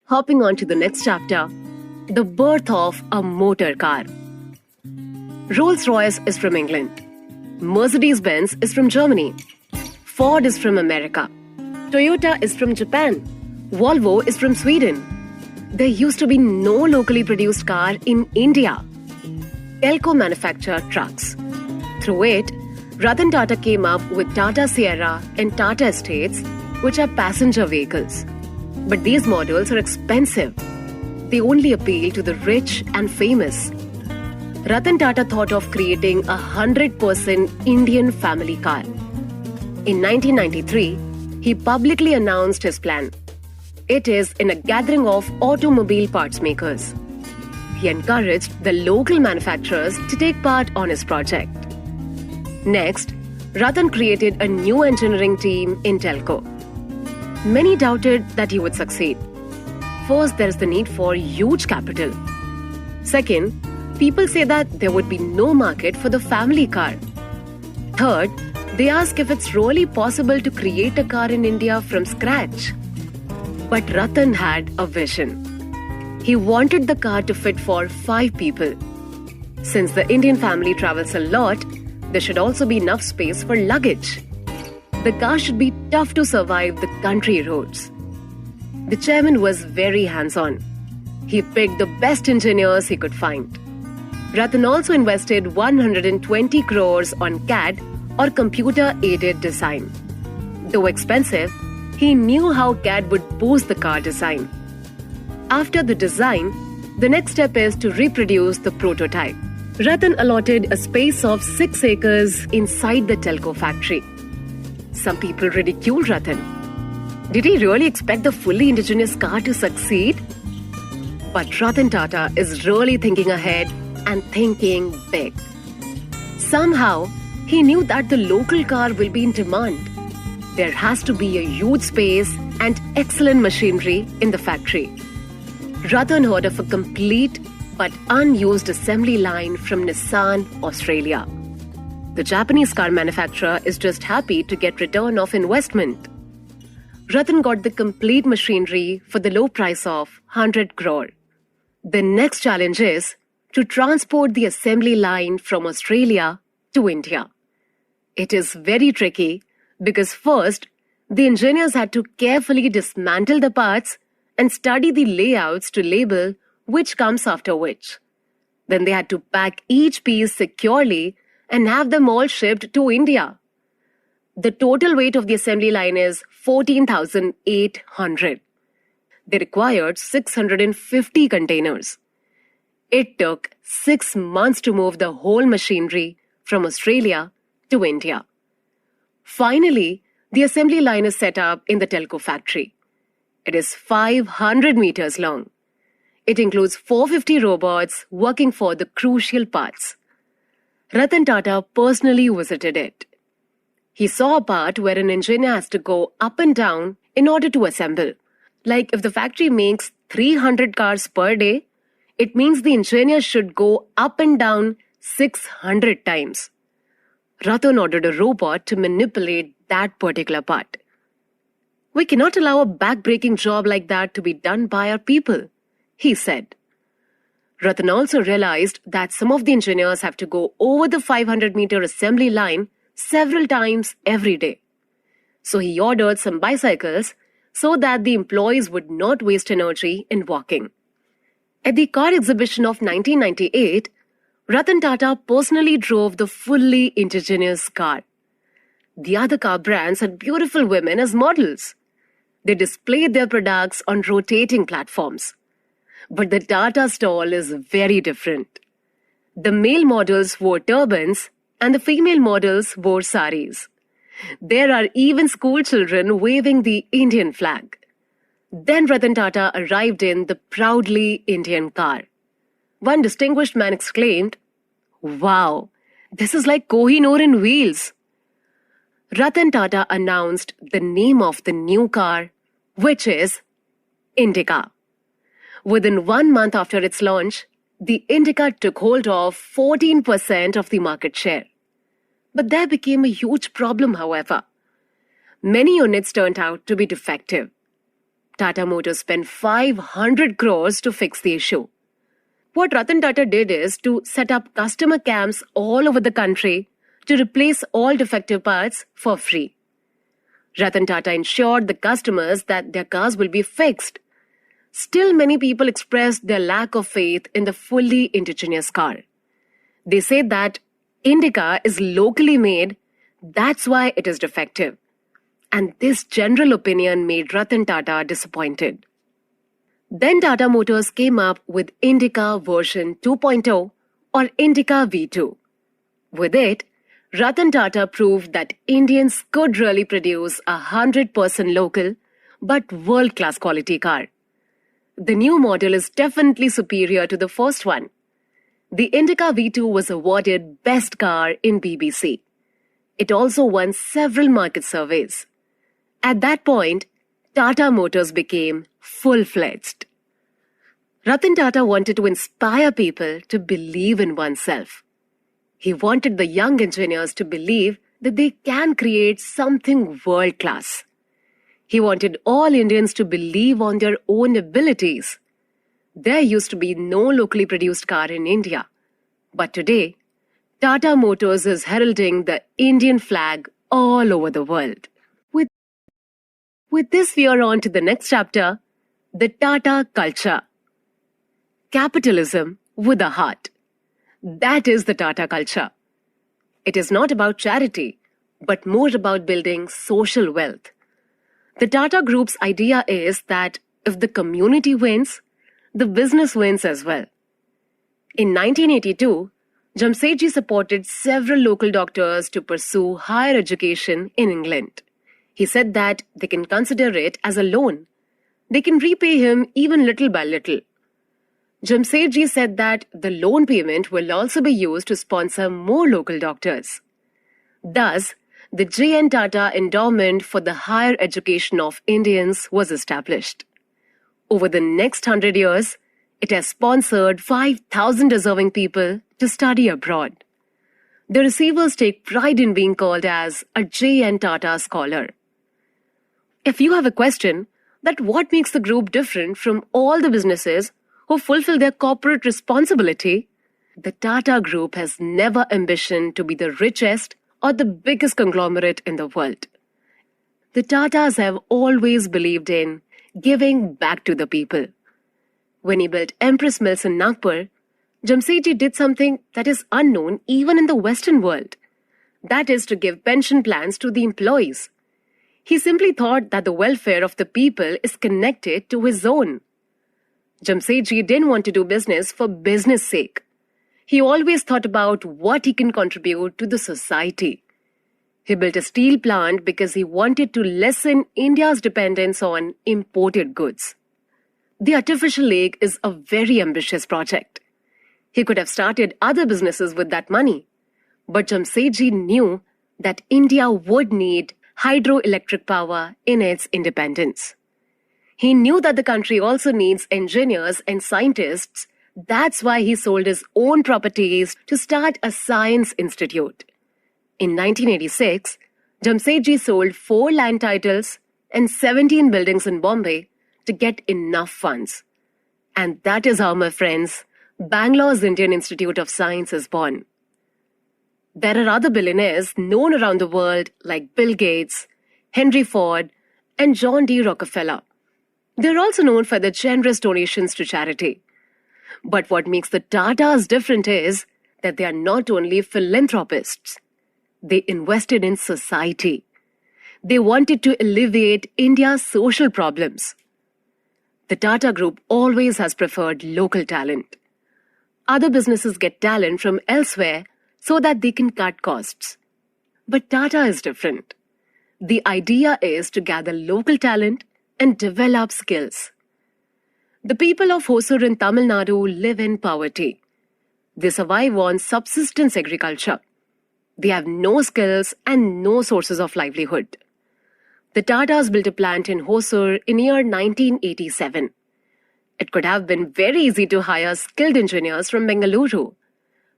Hopping on to the next chapter, the birth of a motor car. Rolls-Royce is from England. Mercedes-Benz is from Germany. Ford is from America. Toyota is from Japan. Volvo is from Sweden. There used to be no locally produced car in India. Elco manufactured trucks. Through it, Ratan Tata came up with Tata Sierra and Tata Estates, which are passenger vehicles. But these models are expensive. They only appeal to the rich and famous. Ratan Tata thought of creating a 100% Indian family car. In 1993, he publicly announced his plan. It is in a gathering of automobile parts makers. He encouraged the local manufacturers to take part on his project. Next, Ratan created a new engineering team in Telco. Many doubted that he would succeed. First, there is the need for huge capital. Second, people say that there would be no market for the family car. Third, they ask if it's really possible to create a car in India from scratch. But Ratan had a vision. He wanted the car to fit for 5 people. Since the Indian family travels a lot, there should also be enough space for luggage. The car should be tough to survive the country roads. The chairman was very hands-on. He picked the best engineers he could find. Ratan also invested 120 crores on CAD or computer-aided design. Though expensive, he knew how CAD would boost the car design. After the design, the next step is to reproduce the prototype. Ratan allotted a space of 6 acres inside the Telco factory. Some people ridiculed Ratan. Did he really expect the fully indigenous car to succeed? But Ratan Tata is really thinking ahead and thinking big. Somehow, he knew that the local car will be in demand. There has to be a huge space and excellent machinery in the factory. Ratan heard of a complete but unused assembly line from Nissan, Australia. The Japanese car manufacturer is just happy to get return of investment. Ratan got the complete machinery for the low price of 100 crore. The next challenge is to transport the assembly line from Australia to India. It is very tricky because first, the engineers had to carefully dismantle the parts and study the layouts to label which comes after which. Then they had to pack each piece securely and have them all shipped to India. The total weight of the assembly line is 14,800. They required 650 containers. It took 6 months to move the whole machinery from Australia to India. Finally, the assembly line is set up in the Telco factory. It is 500 meters long. It includes 450 robots working for the crucial parts. Ratan Tata personally visited it. He saw a part where an engineer has to go up and down in order to assemble. Like if the factory makes 300 cars per day, it means the engineer should go up and down 600 times. Ratan ordered a robot to manipulate that particular part. We cannot allow a back-breaking job like that to be done by our people, he said. Ratan also realized that some of the engineers have to go over the 500-meter assembly line several times every day. So he ordered some bicycles so that the employees would not waste energy in walking. At the car exhibition of 1998, Ratan Tata personally drove the fully indigenous car. The other car brands had beautiful women as models. They displayed their products on rotating platforms. But the Tata stall is very different. The male models wore turbans and the female models wore saris. There are even school children waving the Indian flag. Then Ratan Tata arrived in the proudly Indian car. One distinguished man exclaimed, "Wow, this is like Kohinoor in wheels." Ratan Tata announced the name of the new car, which is Indica. Within 1 month after its launch, the Indica took hold of 14% of the market share. But there became a huge problem, however. Many units turned out to be defective. Tata Motors spent 500 crores to fix the issue. What Ratan Tata did is to set up customer camps all over the country to replace all defective parts for free. Ratan Tata ensured the customers that their cars will be fixed. Still, many people expressed their lack of faith in the fully indigenous car. They say that Indica is locally made, that's why it is defective. And this general opinion made Ratan Tata disappointed. Then Tata Motors came up with Indica version 2.0 or Indica V2. With it, Ratan Tata proved that Indians could really produce a 100% local but world-class quality car. The new model is definitely superior to the first one. The Indica V2 was awarded Best Car in BBC. It also won several market surveys. At that point, Tata Motors became full-fledged. Ratan Tata wanted to inspire people to believe in oneself. He wanted the young engineers to believe that they can create something world-class. He wanted all Indians to believe on their own abilities. There used to be no locally produced car in India. But today, Tata Motors is heralding the Indian flag all over the world. With this, we are on to the next chapter, the Tata culture. Capitalism with a heart. That is the Tata culture. It is not about charity, but more about building social wealth. The Tata Group's idea is that if the community wins, the business wins as well. In 1982, Jamsetji supported several local doctors to pursue higher education in England. He said that they can consider it as a loan. They can repay him even little by little. Jamsetji said that the loan payment will also be used to sponsor more local doctors. Thus, the J.N. Tata Endowment for the Higher Education of Indians was established. Over the next 100 years, it has sponsored 5,000 deserving people to study abroad. The receivers take pride in being called as a J.N. Tata scholar. If you have a question that what makes the group different from all the businesses who fulfill their corporate responsibility, the Tata Group has never ambitioned to be the richest or the biggest conglomerate in the world. The Tatas have always believed in giving back to the people. When he built Empress Mills in Nagpur, Jamsetji did something that is unknown even in the Western world. That is to give pension plans to the employees. He simply thought that the welfare of the people is connected to his own. Jamsetji didn't want to do business for business sake. He always thought about what he can contribute to the society. He built a steel plant because he wanted to lessen India's dependence on imported goods. The artificial lake is a very ambitious project. He could have started other businesses with that money. But Jamsetji knew that India would need hydroelectric power in its independence. He knew that the country also needs engineers and scientists. That's why he sold his own properties to start a science institute. In 1986, Jamsetji sold 4 land titles and 17 buildings in Bombay to get enough funds. And that is how, my friends, Bangalore's Indian Institute of Science is born. There are other billionaires known around the world like Bill Gates, Henry Ford, and John D. Rockefeller. They're also known for their generous donations to charity. But what makes the Tatas different is that they are not only philanthropists. They invested in society. They wanted to alleviate India's social problems. The Tata Group always has preferred local talent. Other businesses get talent from elsewhere so that they can cut costs. But Tata is different. The idea is to gather local talent and develop skills. The people of Hosur in Tamil Nadu live in poverty. They survive on subsistence agriculture. They have no skills and no sources of livelihood. The Tatas built a plant in Hosur in year 1987. It could have been very easy to hire skilled engineers from Bengaluru.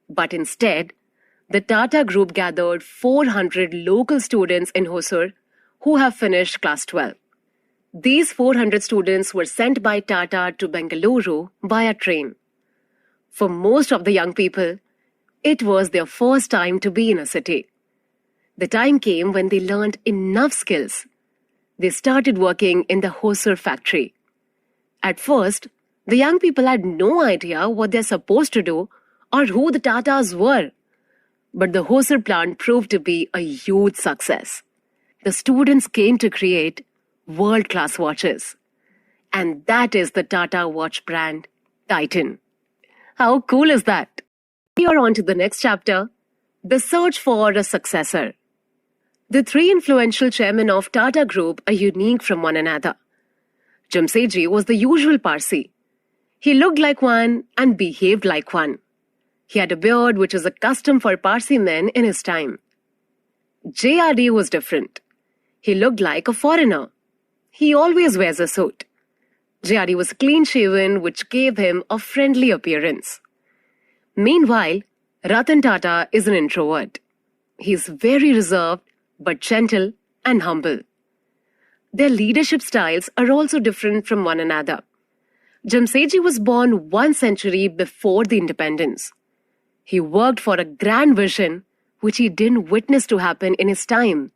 But instead, the Tata Group gathered 400 local students in Hosur who have finished class 12. These 400 students were sent by Tata to Bengaluru via train. For most of the young people, it was their first time to be in a city. The time came when they learned enough skills. They started working in the Hosur factory. At first, the young people had no idea what they're supposed to do or who the TaTas were. But the Hosur plant proved to be a huge success. The students came to create world-class watches. And that is the Tata watch brand, Titan. How cool is that? We are on to the next chapter, the search for a successor. The three influential chairmen of Tata Group are unique from one another. Jamsetji was the usual Parsi. He looked like one and behaved like one. He had a beard which was a custom for Parsi men in his time. JRD was different. He looked like a foreigner. He always wears a suit. JRD was clean-shaven, which gave him a friendly appearance. Meanwhile, Ratan Tata is an introvert. He is very reserved, but gentle and humble. Their leadership styles are also different from one another. Jamsetji was born 1 century before the independence. He worked for a grand vision which he didn't witness to happen in his time.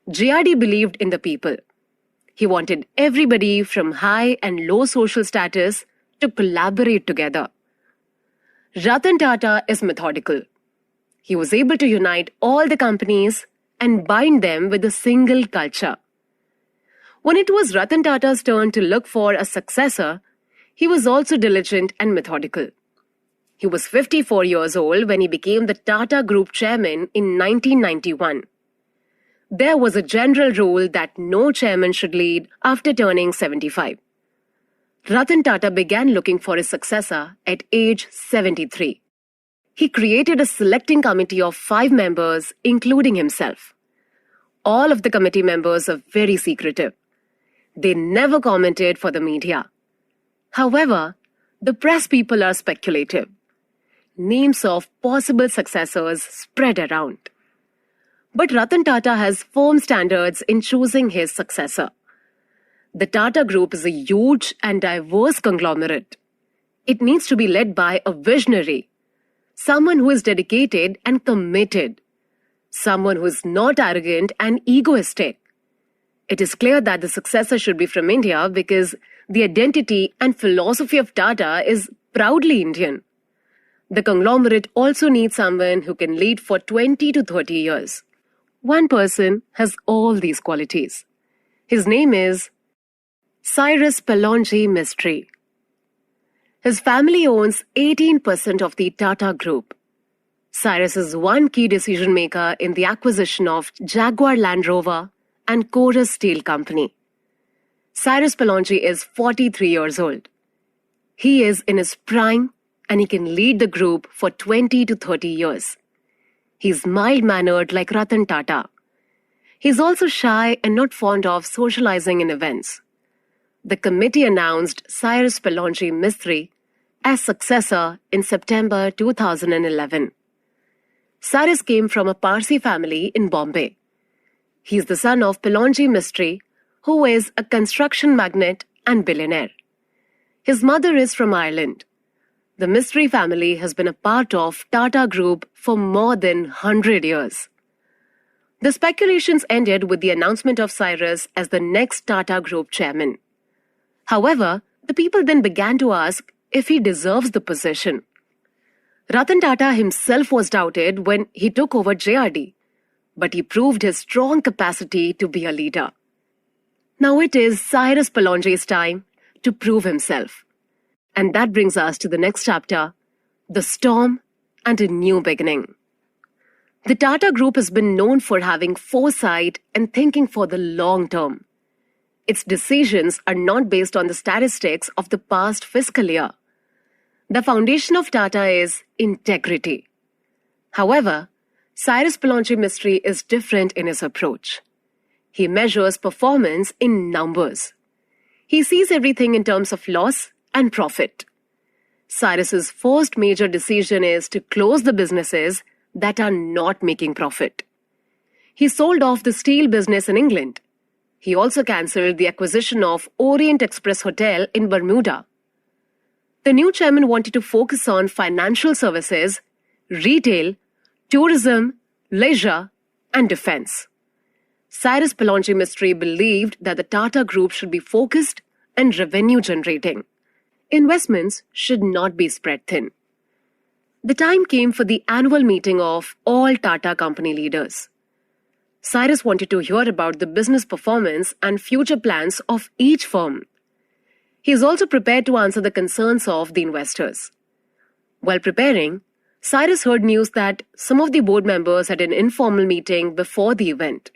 JRD believed in the people. He wanted everybody from high and low social status to collaborate together. Ratan Tata is methodical. He was able to unite all the companies and bind them with a single culture. When it was Ratan Tata's turn to look for a successor, he was also diligent and methodical. He was 54 years old when he became the Tata Group chairman in 1991. There was a general rule that no chairman should lead after turning 75. Ratan Tata began looking for his successor at age 73. He created a selecting committee of 5 members, including himself. All of the committee members are very secretive. They never commented for the media. However, the press people are speculative. Names of possible successors spread around. But Ratan Tata has firm standards in choosing his successor. The Tata Group is a huge and diverse conglomerate. It needs to be led by a visionary, someone who is dedicated and committed, someone who is not arrogant and egoistic. It is clear that the successor should be from India because the identity and philosophy of Tata is proudly Indian. The conglomerate also needs someone who can lead for 20 to 30 years. One person has all these qualities. His name is Cyrus Pelonji Mistry. His family owns 18% of the Tata Group. Cyrus is one key decision maker in the acquisition of Jaguar Land Rover and Chorus Steel Company. Cyrus Pelonji is 43 years old. He is in his prime and he can lead the group for 20 to 30 years. He's mild-mannered like Ratan Tata. He's also shy and not fond of socializing in events. The committee announced Cyrus Pelonji Mistry as successor in September 2011. Cyrus came from a Parsi family in Bombay. He's the son of Pelonji Mistry, who is a construction magnate and billionaire. His mother is from Ireland. The Mistry family has been a part of Tata Group for more than 100 years. The speculations ended with the announcement of Cyrus as the next Tata Group chairman. However, the people then began to ask if he deserves the position. Ratan Tata himself was doubted when he took over JRD, but he proved his strong capacity to be a leader. Now it is Cyrus Pelonji's time to prove himself. And that brings us to the next chapter, the storm and a new beginning. The Tata Group has been known for having foresight and thinking for the long term. Its decisions are not based on the statistics of the past fiscal year. The foundation of Tata is integrity. However, Cyrus Pelonji Mistry is different in his approach. He measures performance in numbers. He sees everything in terms of loss and profit. Cyrus's first major decision is to close the businesses that are not making profit. He sold off the steel business in England. He also cancelled the acquisition of Orient Express Hotel in Bermuda. The new chairman wanted to focus on financial services, retail, tourism, leisure, and defense. Cyrus Palonji Mistry believed that the Tata Group should be focused and revenue generating. Investments should not be spread thin. The time came for the annual meeting of all Tata company leaders. Cyrus wanted to hear about the business performance and future plans of each firm. He is also prepared to answer the concerns of the investors. While preparing, Cyrus heard news that some of the board members had an informal meeting before the event.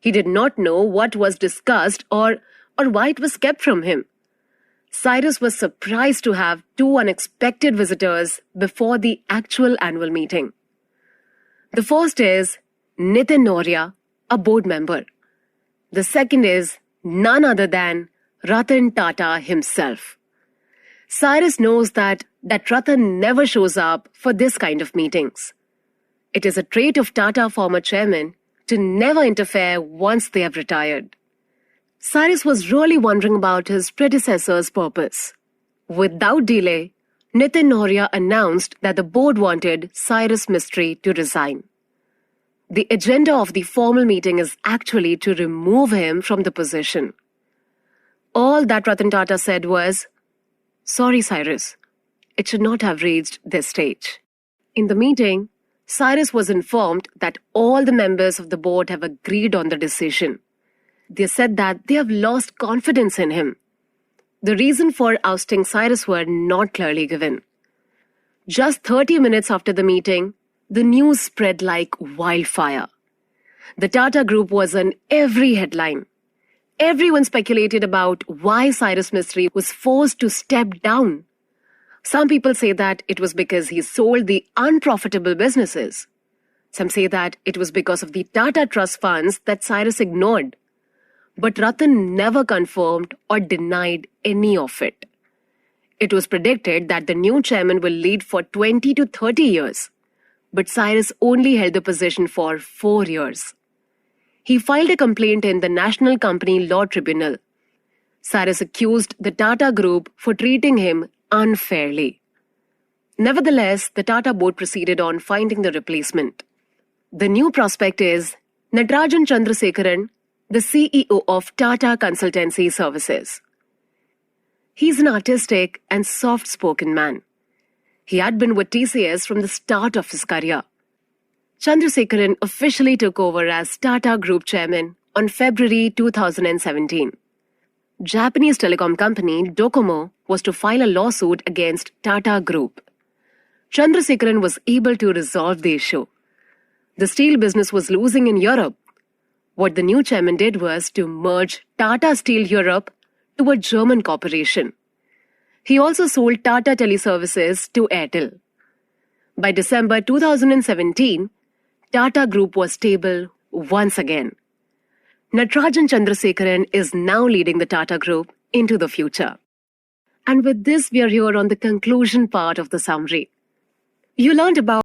He did not know what was discussed or why it was kept from him. Cyrus was surprised to have two unexpected visitors before the actual annual meeting. The first is Nitin Noria, a board member. The second is none other than Ratan Tata himself. Cyrus knows that Ratan never shows up for this kind of meetings. It is a trait of Tata former chairman to never interfere once they have retired. Cyrus was really wondering about his predecessor's purpose. Without delay, Nitin Noria announced that the board wanted Cyrus Mistry to resign. The agenda of the formal meeting is actually to remove him from the position. All that Ratan Tata said was, "Sorry, Cyrus, it should not have reached this stage." In the meeting, Cyrus was informed that all the members of the board have agreed on the decision. They said that they have lost confidence in him. The reason for ousting Cyrus were not clearly given. Just 30 minutes after the meeting, the news spread like wildfire. The Tata Group was on every headline. Everyone speculated about why Cyrus Mistry was forced to step down. Some people say that it was because he sold the unprofitable businesses. Some say that it was because of the Tata Trust funds that Cyrus ignored. But Ratan never confirmed or denied any of it. It was predicted that the new chairman will lead for 20 to 30 years. But Cyrus only held the position for 4 years. He filed a complaint in the National Company Law Tribunal. Cyrus accused the Tata Group for treating him unfairly. Nevertheless, the Tata board proceeded on finding the replacement. The new prospect is Natarajan Chandrasekaran, the CEO of Tata Consultancy Services. He's an artistic and soft-spoken man. He had been with TCS from the start of his career. Chandrasekaran officially took over as Tata Group Chairman on February 2017. Japanese telecom company Docomo was to file a lawsuit against Tata Group. Chandrasekaran was able to resolve the issue. The steel business was losing in Europe. What the new chairman did was to merge Tata Steel Europe to a German corporation. He also sold Tata Teleservices to Airtel. By December 2017, Tata Group was stable once again. Natarajan Chandrasekaran is now leading the Tata Group into the future. And with this, we are here on the conclusion part of the summary. You learned about